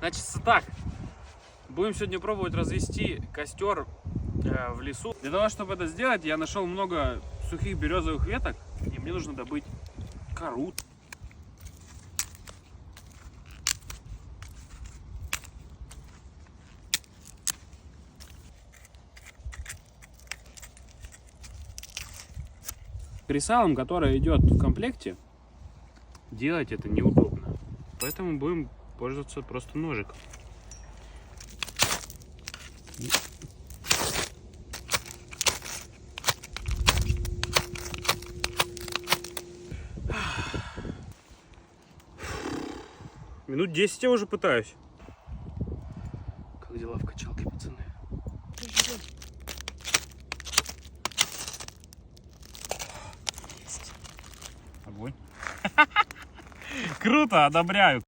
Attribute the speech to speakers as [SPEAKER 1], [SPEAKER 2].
[SPEAKER 1] Значит, так. Будем сегодня пробовать развести костер в лесу. Для того, чтобы это сделать, я нашел много сухих березовых веток, и мне нужно добыть кору. Кресалом, которое идет в комплекте, делать это неудобно. Поэтому будем пользоваться просто ножиком. Минут 10 я уже пытаюсь. Как дела в качалке, пацаны? Огонь. Круто, одобряю.